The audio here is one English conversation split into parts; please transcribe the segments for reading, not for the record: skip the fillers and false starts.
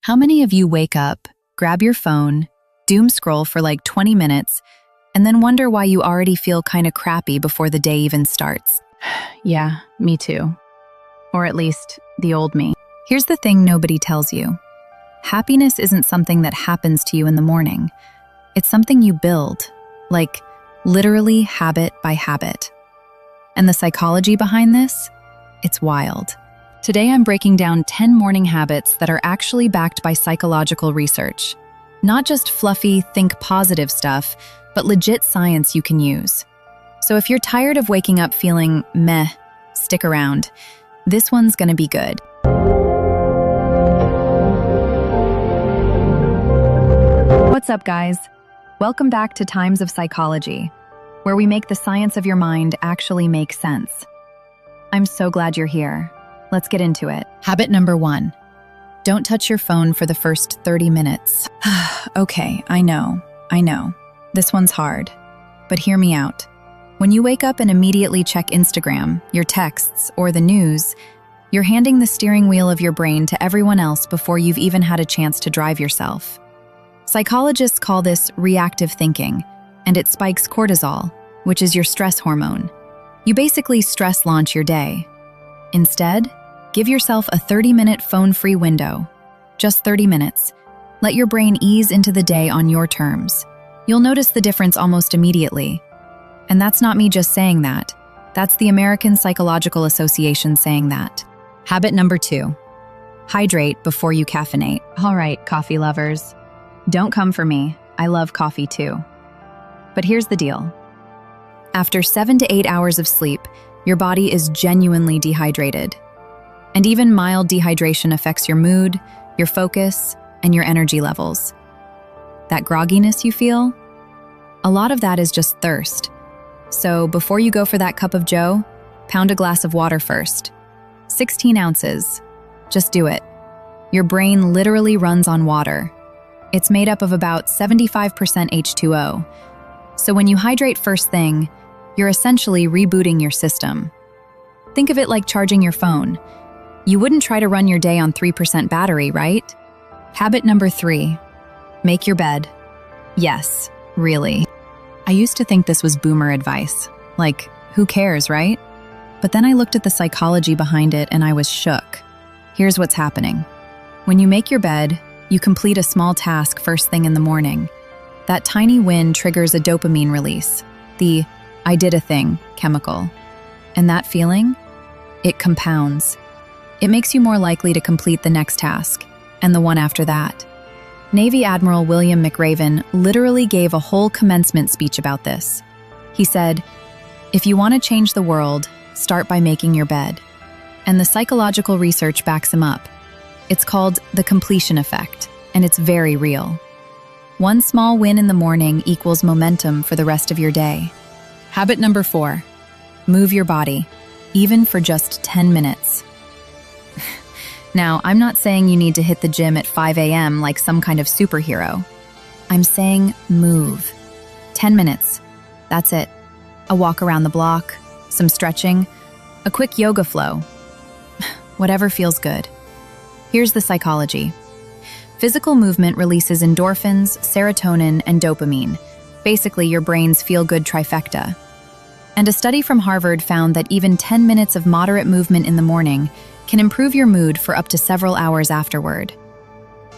How many of you wake up, grab your phone, doom scroll for like 20 minutes, and then wonder why you already feel kind of crappy before the day even starts? Yeah, me too. Or at least the old me. Here's the thing nobody tells you. Happiness isn't something that happens to you in the morning. It's something you build, like literally habit by habit. And the psychology behind this? It's wild. Today I'm breaking down 10 morning habits that are actually backed by psychological research. Not just fluffy, think positive stuff, but legit science you can use. So if you're tired of waking up feeling meh, stick around. This one's gonna be good. What's up, guys? Welcome back to Times of Psychology, where we make the science of your mind actually make sense. I'm so glad you're here. Let's get into it. Habit number 1. Don't touch your phone for the first 30 minutes. Okay, I know. This one's hard. But hear me out. When you wake up and immediately check Instagram, your texts, or the news, you're handing the steering wheel of your brain to everyone else before you've even had a chance to drive yourself. Psychologists call this reactive thinking, and it spikes cortisol, which is your stress hormone. You basically stress launch your day. Instead, give yourself a 30-minute phone-free window. Just 30 minutes. Let your brain ease into the day on your terms. You'll notice the difference almost immediately. And that's not me just saying that. That's the American Psychological Association saying that. Habit number 2. Hydrate before you caffeinate. All right, coffee lovers. Don't come for me. I love coffee too. But here's the deal. After 7 to 8 hours of sleep, your body is genuinely dehydrated. And even mild dehydration affects your mood, your focus, and your energy levels. That grogginess you feel? A lot of that is just thirst. So before you go for that cup of joe, pound a glass of water first. 16 ounces. Just do it. Your brain literally runs on water. It's made up of about 75% H2O. So when you hydrate first thing, you're essentially rebooting your system. Think of it like charging your phone. You wouldn't try to run your day on 3% battery, right? Habit number 3. Make your bed. Yes, really. I used to think this was boomer advice. Like, who cares, right? But then I looked at the psychology behind it and I was shook. Here's what's happening. When you make your bed, you complete a small task first thing in the morning. That tiny win triggers a dopamine release, the I did a thing chemical. And that feeling? It compounds. It makes you more likely to complete the next task, and the one after that. Navy Admiral William McRaven literally gave a whole commencement speech about this. He said, "If you want to change the world, start by making your bed." And the psychological research backs him up. It's called the completion effect, and it's very real. One small win in the morning equals momentum for the rest of your day. Habit number 4. Move your body, even for just 10 minutes. Now, I'm not saying you need to hit the gym at 5 a.m. like some kind of superhero. I'm saying move. 10 minutes. That's it. A walk around the block, some stretching, a quick yoga flow. Whatever feels good. Here's the psychology. Physical movement releases endorphins, serotonin, and dopamine, basically your brain's feel-good trifecta. And a study from Harvard found that even 10 minutes of moderate movement in the morning can improve your mood for up to several hours afterward.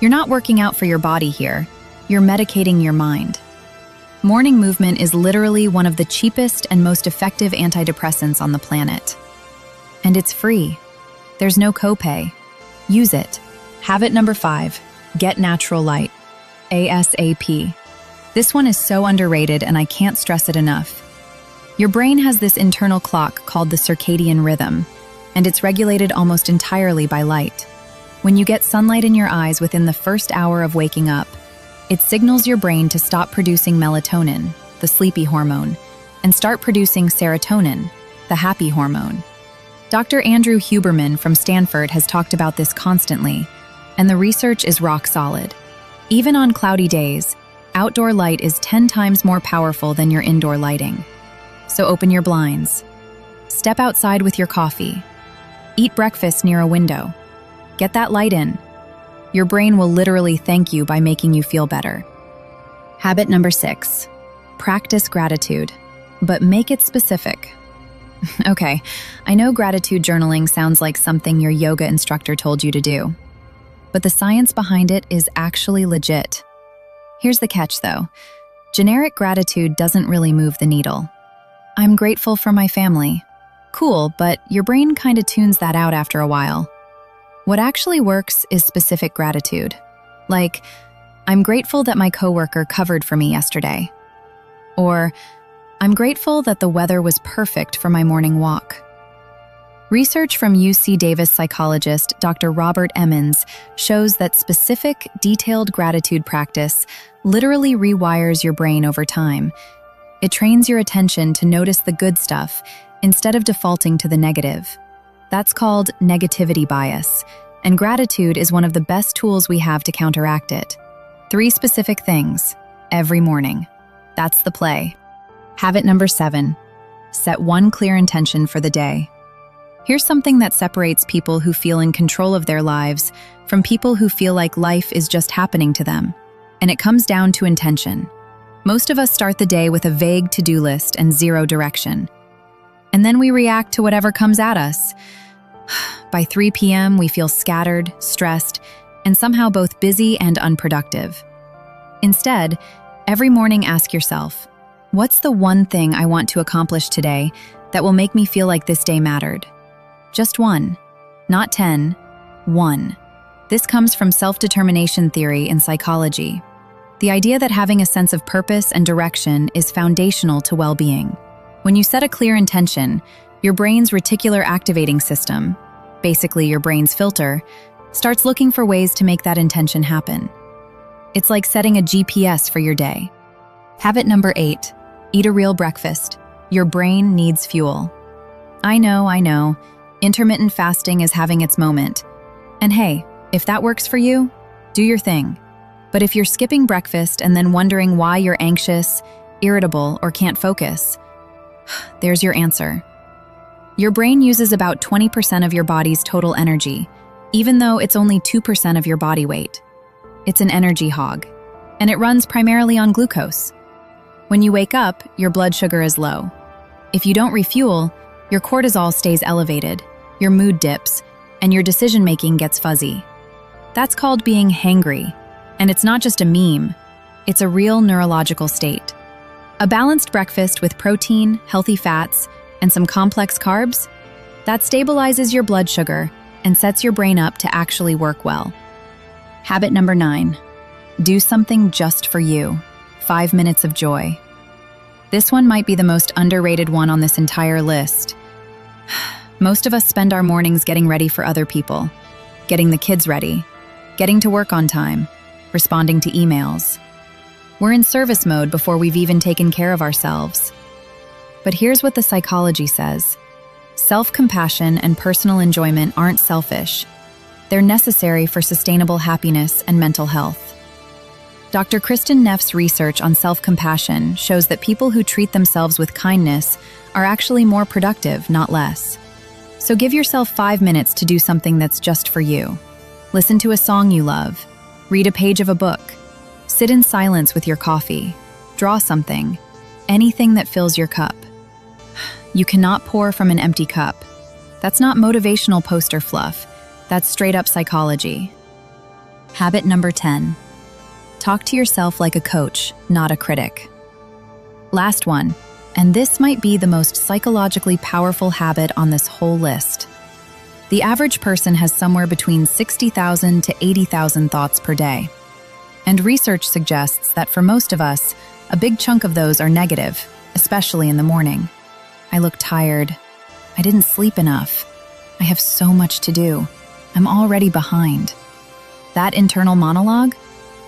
You're not working out for your body here, you're medicating your mind. Morning movement is literally one of the cheapest and most effective antidepressants on the planet. And it's free. There's no copay. Use it. Habit number 5. Get natural light. ASAP. This one is so underrated and I can't stress it enough. Your brain has this internal clock called the circadian rhythm, and it's regulated almost entirely by light. When you get sunlight in your eyes within the first hour of waking up, it signals your brain to stop producing melatonin, the sleepy hormone, and start producing serotonin, the happy hormone. Dr. Andrew Huberman from Stanford has talked about this constantly, and the research is rock solid. Even on cloudy days, outdoor light is 10 times more powerful than your indoor lighting. So open your blinds. Step outside with your coffee. Eat breakfast near a window. Get that light in. Your brain will literally thank you by making you feel better. Habit number 6, practice gratitude, but make it specific. Okay, I know gratitude journaling sounds like something your yoga instructor told you to do, but the science behind it is actually legit. Here's the catch though. Generic gratitude doesn't really move the needle. I'm grateful for my family. Cool, but your brain kind of tunes that out after a while. What actually works is specific gratitude. Like, I'm grateful that my coworker covered for me yesterday. Or, I'm grateful that the weather was perfect for my morning walk. Research from UC Davis psychologist Dr. Robert Emmons shows that specific, detailed gratitude practice literally rewires your brain over time. It trains your attention to notice the good stuff instead of defaulting to the negative. That's called negativity bias, and gratitude is one of the best tools we have to counteract it. 3 specific things, every morning. That's the play. Habit number 7, set one clear intention for the day. Here's something that separates people who feel in control of their lives from people who feel like life is just happening to them. And it comes down to intention. Most of us start the day with a vague to-do list and zero direction. And then we react to whatever comes at us. By 3 p.m., we feel scattered, stressed, and somehow both busy and unproductive. Instead, every morning ask yourself, what's the one thing I want to accomplish today that will make me feel like this day mattered? Just one, not 10, one. This comes from self-determination theory in psychology. The idea that having a sense of purpose and direction is foundational to well-being. When you set a clear intention, your brain's reticular activating system, basically your brain's filter, starts looking for ways to make that intention happen. It's like setting a GPS for your day. Habit number 8, eat a real breakfast. Your brain needs fuel. I know. Intermittent fasting is having its moment. And hey, if that works for you, do your thing. But if you're skipping breakfast and then wondering why you're anxious, irritable, or can't focus, there's your answer. Your brain uses about 20% of your body's total energy, even though it's only 2% of your body weight. It's an energy hog, and it runs primarily on glucose. When you wake up, your blood sugar is low. If you don't refuel, your cortisol stays elevated, your mood dips, and your decision-making gets fuzzy. That's called being hangry, and it's not just a meme, it's a real neurological state. A balanced breakfast with protein, healthy fats, and some complex carbs, that stabilizes your blood sugar and sets your brain up to actually work well. Habit number 9, do something just for you. 5 minutes of joy. This one might be the most underrated one on this entire list. Most of us spend our mornings getting ready for other people, getting the kids ready, getting to work on time, responding to emails. We're in service mode before we've even taken care of ourselves. But here's what the psychology says. Self-compassion and personal enjoyment aren't selfish. They're necessary for sustainable happiness and mental health. Dr. Kristen Neff's research on self-compassion shows that people who treat themselves with kindness are actually more productive, not less. So give yourself 5 minutes to do something that's just for you. Listen to a song you love. Read a page of a book. Sit in silence with your coffee. Draw something. Anything that fills your cup. You cannot pour from an empty cup. That's not motivational poster fluff. That's straight up psychology. Habit number 10. Talk to yourself like a coach, not a critic. Last one, and this might be the most psychologically powerful habit on this whole list. The average person has somewhere between 60,000 to 80,000 thoughts per day. And research suggests that for most of us, a big chunk of those are negative, especially in the morning. I look tired. I didn't sleep enough. I have so much to do. I'm already behind. That internal monologue,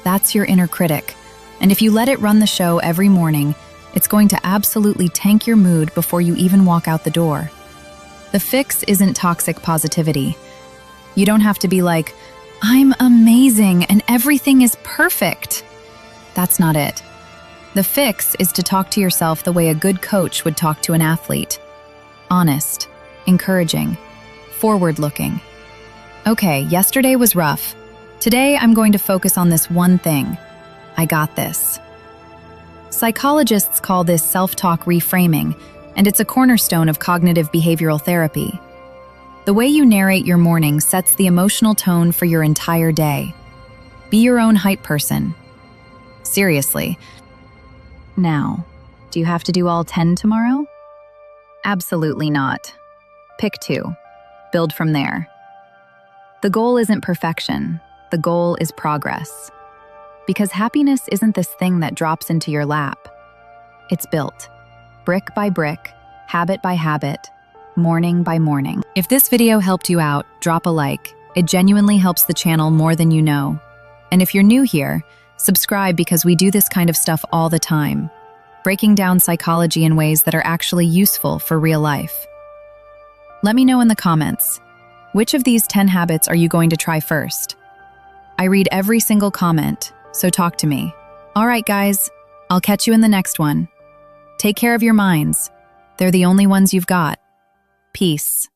that's your inner critic. And if you let it run the show every morning, it's going to absolutely tank your mood before you even walk out the door. The fix isn't toxic positivity. You don't have to be like, I'm amazing and everything is perfect. That's not it. The fix is to talk to yourself the way a good coach would talk to an athlete. Honest, encouraging, forward-looking. Okay, yesterday was rough, Today, I'm going to focus on this one thing. I got this. Psychologists call this self-talk reframing, and it's a cornerstone of cognitive behavioral therapy. The way you narrate your morning sets the emotional tone for your entire day. Be your own hype person. Seriously. Now, do you have to do all 10 tomorrow? Absolutely not. Pick 2. Build from there. The goal isn't perfection. The goal is progress. Because happiness isn't this thing that drops into your lap. It's built, brick by brick, habit by habit, morning by morning. If this video helped you out, drop a like. It genuinely helps the channel more than you know. And if you're new here, subscribe because we do this kind of stuff all the time, breaking down psychology in ways that are actually useful for real life. Let me know in the comments, which of these 10 habits are you going to try first? I read every single comment, so talk to me. All right, guys, I'll catch you in the next one. Take care of your minds. They're the only ones you've got. Peace.